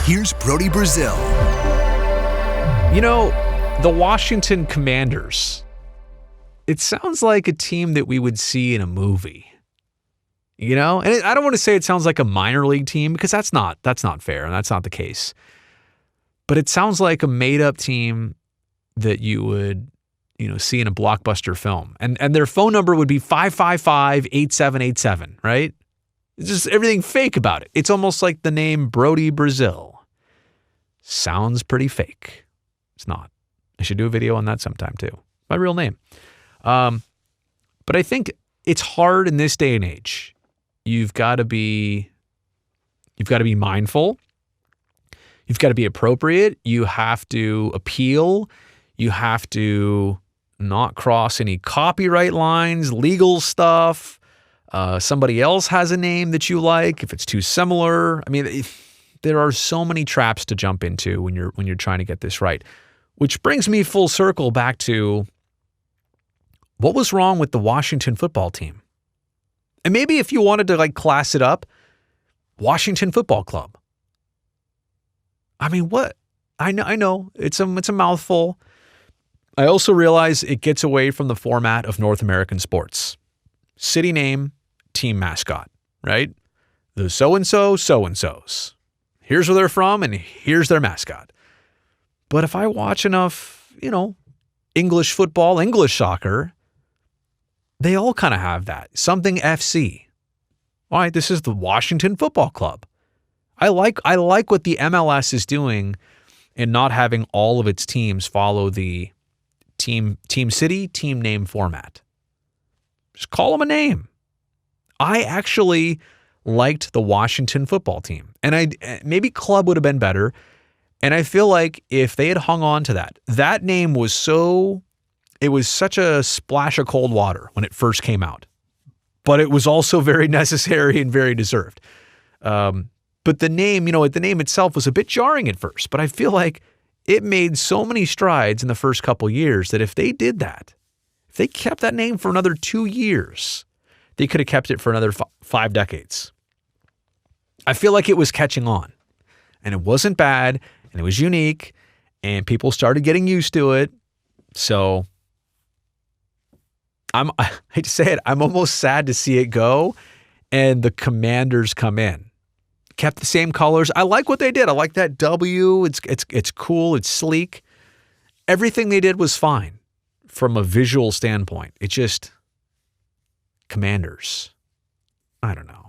Here's Brody Brazil. You know, the Washington Commanders. It sounds like a team that we would see in a movie. You know? And I don't want to say it sounds like a minor league team because that's not fair and that's not the case. But it sounds like a made-up team that you would, see in a blockbuster film. And their phone number would be 555-8787, right? It's just everything fake about it. It's almost like the name Brody Brazil. Sounds pretty fake. It's not. I should do a video on that sometime too. My real name. But I think it's hard in this day and age. You've got to be mindful. You've got to be appropriate. You have to appeal. You have to not cross any copyright lines, legal stuff. Somebody else has a name that you like. If it's too similar, there are so many traps to jump into when you're trying to get this right. Which brings me full circle back to what was wrong with the Washington football team. And maybe if you wanted to class it up, Washington Football Club. What? I know it's a mouthful. I also realize it gets away from the format of North American sports. City name, team mascot, right? The so-and-so's. Here's where they're from and here's their mascot. But if I watch enough, English football, English soccer, they all kind of have that. Something FC. All right, this is the Washington Football Club. I like what the MLS is doing in not having all of its teams follow the team city, team name format. Just call them a name. I actually liked the Washington football team. And maybe club would have been better. And I feel like if they had hung on to that name was such a splash of cold water when it first came out. But it was also very necessary and very deserved. But the name, the name itself was a bit jarring at first. But I feel like it made so many strides in the first couple years that if they did that, if they kept that name for another 2 years, they could have kept it for another 5 decades. I feel like it was catching on. And it wasn't bad, and it was unique, and people started getting used to it. So I hate to say it, I'm almost sad to see it go, and the Commanders come in. Kept the same colors. I like what they did. I like that W. It's cool. It's sleek. Everything they did was fine from a visual standpoint. It just Commanders. I don't know.